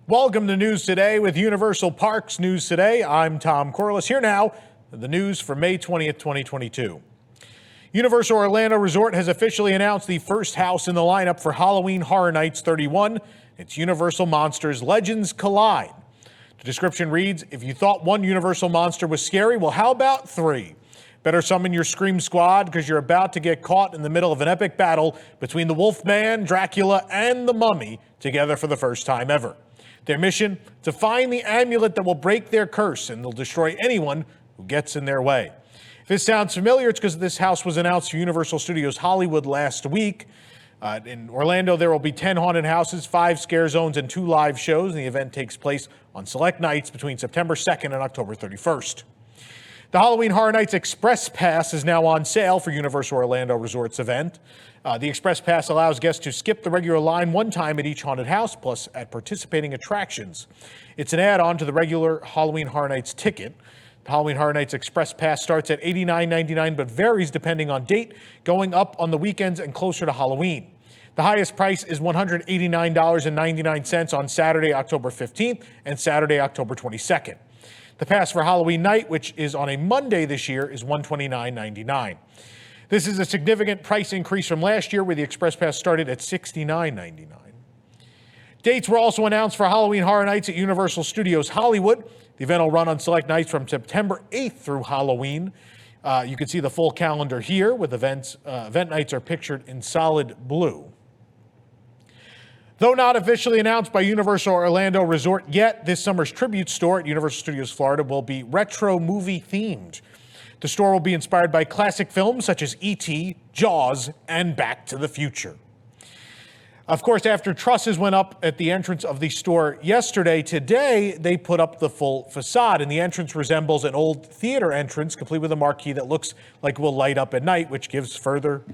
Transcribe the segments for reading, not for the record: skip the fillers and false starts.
Welcome to News Today with Universal Parks News Today. I'm Tom Corliss. Here now, the news for May 20th, 2022. Universal Orlando Resort has officially announced the first house in the lineup for Halloween Horror Nights 31. It's Universal Monsters Legends Collide. The description reads, if you thought one Universal monster was scary, well, how about three? Better summon your Scream Squad because you're about to get caught in the middle of an epic battle between the Wolfman, Dracula, and the Mummy together for the first time ever. Their mission, to find the amulet that will break their curse and they'll destroy anyone who gets in their way. If this sounds familiar, it's because this house was announced for Universal Studios Hollywood last week. In Orlando, there will be 10 haunted houses, 5 scare zones, and 2 live shows. And the event takes place on select nights between September 2nd and October 31st. The Halloween Horror Nights Express Pass is now on sale for Universal Orlando Resort's event. The Express Pass allows guests to skip the regular line one time at each haunted house, plus at participating attractions. It's an add-on to the regular Halloween Horror Nights ticket. The Halloween Horror Nights Express Pass starts at $89.99 but varies depending on date, going up on the weekends and closer to Halloween. The highest price is $189.99 on Saturday, October 15th and Saturday, October 22nd. The pass for Halloween night, which is on a Monday this year, is $129.99. This is a significant price increase from last year, where the Express Pass started at $69.99. Dates were also announced for Halloween Horror Nights at Universal Studios Hollywood. The event will run on select nights from September 8th through Halloween. You can see the full calendar here, with event nights are pictured in solid blue. Though not officially announced by Universal Orlando Resort yet, this summer's tribute store at Universal Studios Florida will be retro movie themed. The store will be inspired by classic films such as E.T., Jaws, and Back to the Future. Of course, after trusses went up at the entrance of the store yesterday, today they put up the full facade, and the entrance resembles an old theater entrance, complete with a marquee that looks like it will light up at night, which gives further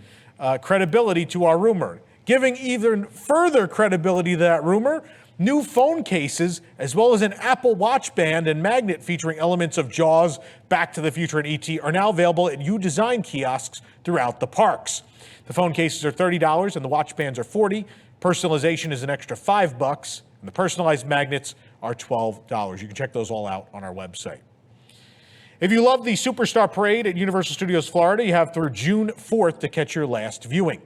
credibility to our rumor. Giving even further credibility to that rumor, new phone cases, as well as an Apple Watch band and magnet featuring elements of Jaws, Back to the Future, and E.T. are now available at U-Design kiosks throughout the parks. The phone cases are $30 and the watch bands are $40. Personalization is an extra $5, and the personalized magnets are $12. You can check those all out on our website. If you love the Superstar Parade at Universal Studios Florida, you have through June 4th to catch your last viewing.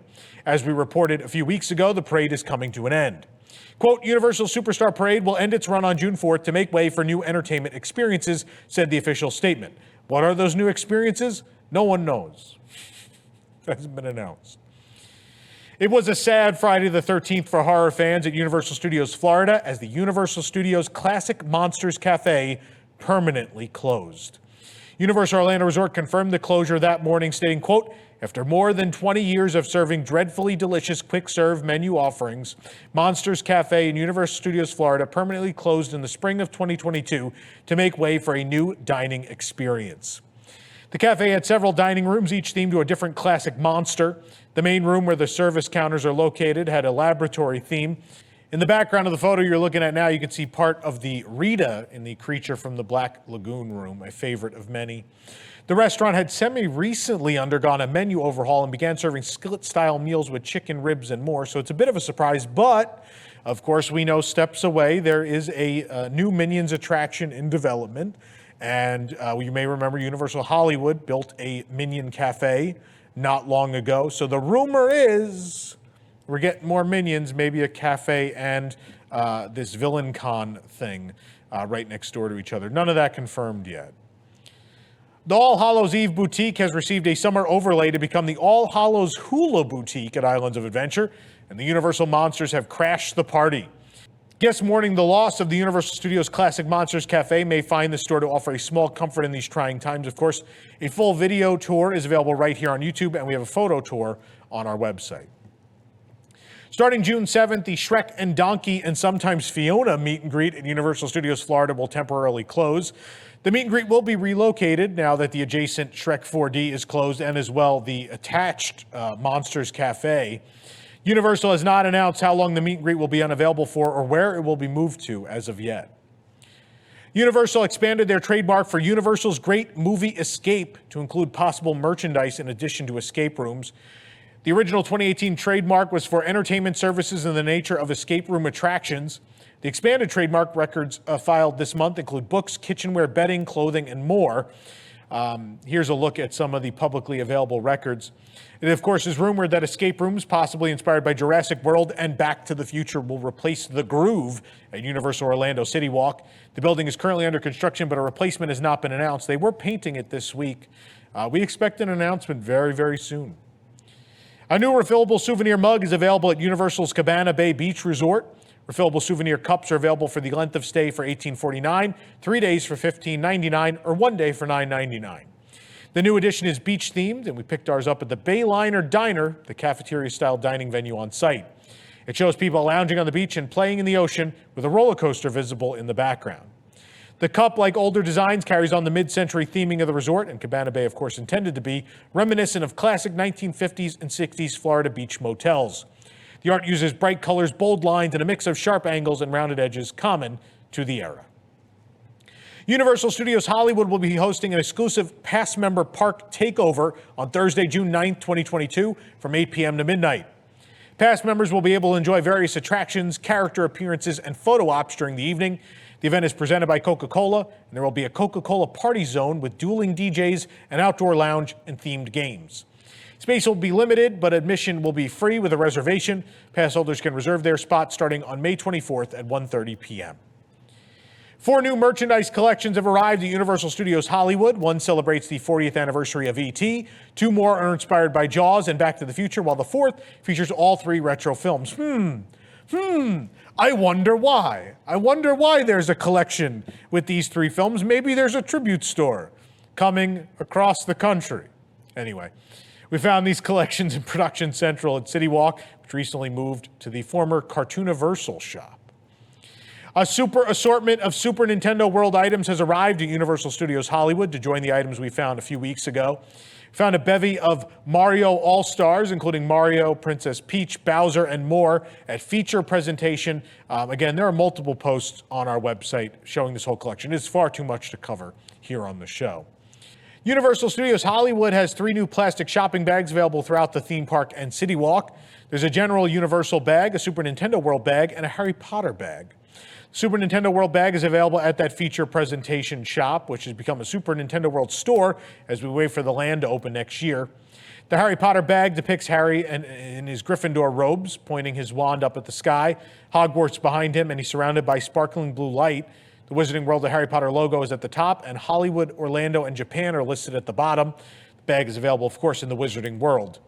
As we reported a few weeks ago, the parade is coming to an end. Quote, Universal Superstar Parade will end its run on June 4th to make way for new entertainment experiences, said the official statement. What are those new experiences? No one knows. It hasn't been announced. It was a sad Friday the 13th for horror fans at Universal Studios Florida as the Universal Studios Classic Monsters Cafe permanently closed. Universal Orlando Resort confirmed the closure that morning, stating, quote, after more than 20 years of serving dreadfully delicious quick-serve menu offerings, Monsters Cafe in Universal Studios Florida permanently closed in the spring of 2022 to make way for a new dining experience. The cafe had several dining rooms, each themed to a different classic monster. The main room where the service counters are located had a laboratory theme. In the background of the photo you're looking at now, you can see part of the Rita in the Creature from the Black Lagoon room, a favorite of many. The restaurant had semi-recently undergone a menu overhaul and began serving skillet-style meals with chicken, ribs, and more, so it's a bit of a surprise, but of course we know steps away there is a new Minions attraction in development, and you may remember Universal Hollywood built a Minion Cafe not long ago, so the rumor is we're getting more Minions, maybe a cafe and this Villain Con thing right next door to each other. None of that confirmed yet. The All Hallows Eve Boutique has received a summer overlay to become the All Hallows Hula Boutique at Islands of Adventure, and the Universal Monsters have crashed the party. Guests mourning the loss of the Universal Studios Classic Monsters Cafe may find the store to offer a small comfort in these trying times. Of course, a full video tour is available right here on YouTube, and we have a photo tour on our website. Starting June 7th, the Shrek and Donkey and sometimes Fiona meet and greet at Universal Studios Florida will temporarily close. The meet and greet will be relocated now that the adjacent Shrek 4D is closed, and as well the attached Monsters Cafe. Universal has not announced how long the meet and greet will be unavailable for or where it will be moved to as of yet. Universal expanded their trademark for Universal's Great Movie Escape to include possible merchandise in addition to escape rooms. The original 2018 trademark was for entertainment services in the nature of escape room attractions. The expanded trademark records filed this month include books, kitchenware, bedding, clothing, and more. Here's a look at some of the publicly available records. It, of course, is rumored that escape rooms, possibly inspired by Jurassic World and Back to the Future, will replace the Groove at Universal Orlando City Walk. The building is currently under construction, but a replacement has not been announced. They were painting it this week. We expect an announcement very, very soon. A new refillable souvenir mug is available at Universal's Cabana Bay Beach Resort. Refillable souvenir cups are available for the length of stay for $18.49, 3 days for $15.99, or 1 day for $9.99. The new edition is beach-themed, and we picked ours up at the Bayliner Diner, the cafeteria-style dining venue on site. It shows people lounging on the beach and playing in the ocean with a roller coaster visible in the background. The cup, like older designs, carries on the mid-century theming of the resort, and Cabana Bay, of course, intended to be reminiscent of classic 1950s and 60s Florida beach motels. The art uses bright colors, bold lines, and a mix of sharp angles and rounded edges common to the era. Universal Studios Hollywood will be hosting an exclusive pass member park takeover on Thursday, June 9th, 2022 from 8 p.m. to midnight. Pass members will be able to enjoy various attractions, character appearances, and photo ops during the evening. The event is presented by Coca-Cola, and there will be a Coca-Cola party zone with dueling DJs, an outdoor lounge, and themed games. Space will be limited, but admission will be free with a reservation. Pass holders can reserve their spot starting on May 24th at 1:30 p.m. 4 new merchandise collections have arrived at Universal Studios Hollywood. One celebrates the 40th anniversary of E.T., 2 more are inspired by Jaws and Back to the Future, while the 4th features all 3 retro films. I wonder why. I wonder why there's a collection with these 3 films. Maybe there's a tribute store coming across the country. Anyway, we found these collections in Production Central at City Walk, which recently moved to the former Cartooniversal shop. A super assortment of Super Nintendo World items has arrived at Universal Studios Hollywood to join the items we found a few weeks ago. We found a bevy of Mario All-Stars, including Mario, Princess Peach, Bowser, and more at feature presentation. Again, there are multiple posts on our website showing this whole collection. It's far too much to cover here on the show. Universal Studios Hollywood has 3 new plastic shopping bags available throughout the theme park and City Walk. There's a general Universal bag, a Super Nintendo World bag, and a Harry Potter bag. Super Nintendo World bag is available at that feature presentation shop, which has become a Super Nintendo World store as we wait for the land to open next year. The Harry Potter bag depicts Harry in his Gryffindor robes, pointing his wand up at the sky, Hogwarts behind him, and he's surrounded by sparkling blue light. The Wizarding World of Harry Potter logo is at the top, and Hollywood, Orlando, and Japan are listed at the bottom. The bag is available, of course, in the Wizarding World.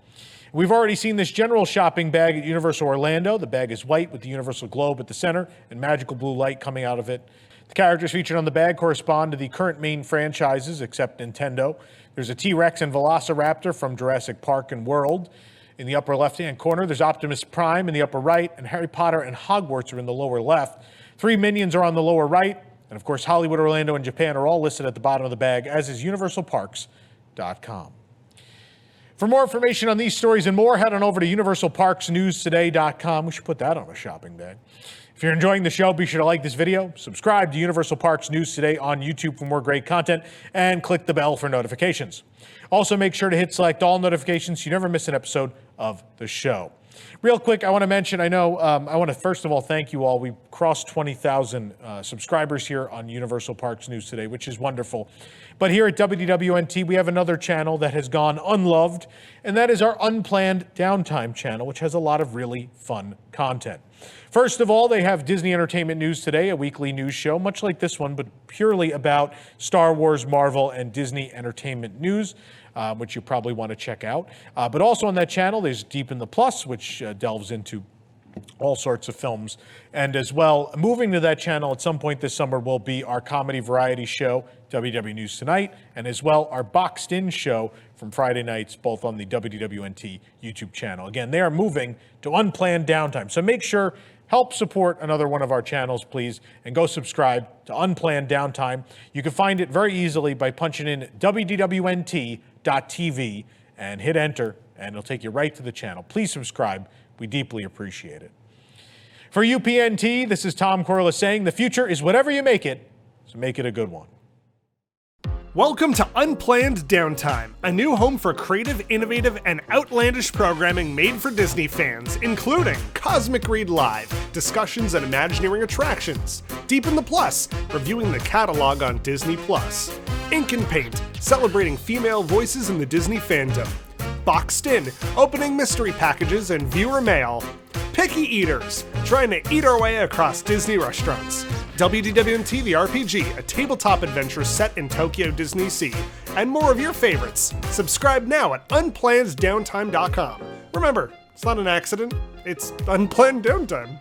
We've already seen this general shopping bag at Universal Orlando. The bag is white with the Universal globe at the center and magical blue light coming out of it. The characters featured on the bag correspond to the current main franchises, except Nintendo. There's a T-Rex and Velociraptor from Jurassic Park and World. In the upper left-hand corner, there's Optimus Prime in the upper right, and Harry Potter and Hogwarts are in the lower left. 3 Minions are on the lower right, and of course, Hollywood, Orlando, and Japan are all listed at the bottom of the bag, as is UniversalParks.com. For more information on these stories and more, head on over to UniversalParksNewsToday.com. We should put that on a shopping bag. If you're enjoying the show, be sure to like this video, subscribe to Universal Parks News Today on YouTube for more great content, and click the bell for notifications. Also, make sure to hit select all notifications so you never miss an episode of the show. Real quick, I want to mention, I want to first of all thank you all. We crossed 20,000 subscribers here on Universal Parks News Today, which is wonderful. But here at WDWNT, we have another channel that has gone unloved, and that is our Unplanned Downtime channel, which has a lot of really fun content. First of all, they have Disney Entertainment News Today, a weekly news show, much like this one, but purely about Star Wars, Marvel, and Disney Entertainment News, which you probably want to check out. But also on that channel, there's Deep in the Plus, which delves into all sorts of films. And as well, moving to that channel at some point this summer will be our comedy variety show, WDW News Tonight, and as well our Boxed In show from Friday nights, both on the WDWNT YouTube channel. Again, they are moving to Unplanned Downtime. So make sure, help support another one of our channels, please, and go subscribe to Unplanned Downtime. You can find it very easily by punching in wdwnt.tv and hit enter, and it'll take you right to the channel. Please subscribe. We deeply appreciate it. For UPNT, this is Tom Corliss saying, the future is whatever you make it, so make it a good one. Welcome to Unplanned Downtime, a new home for creative, innovative, and outlandish programming made for Disney fans, including Cosmic Read Live, discussions and Imagineering attractions, Deep in the Plus, reviewing the catalog on Disney Plus, Ink and Paint, celebrating female voices in the Disney fandom, Boxed In, opening mystery packages and viewer mail, Picky Eaters, trying to eat our way across Disney restaurants, WDWMT the RPG, a tabletop adventure set in Tokyo Disney Sea, and more of your favorites. Subscribe now at unplanneddowntime.com. Remember, it's not an accident, it's unplanned downtime.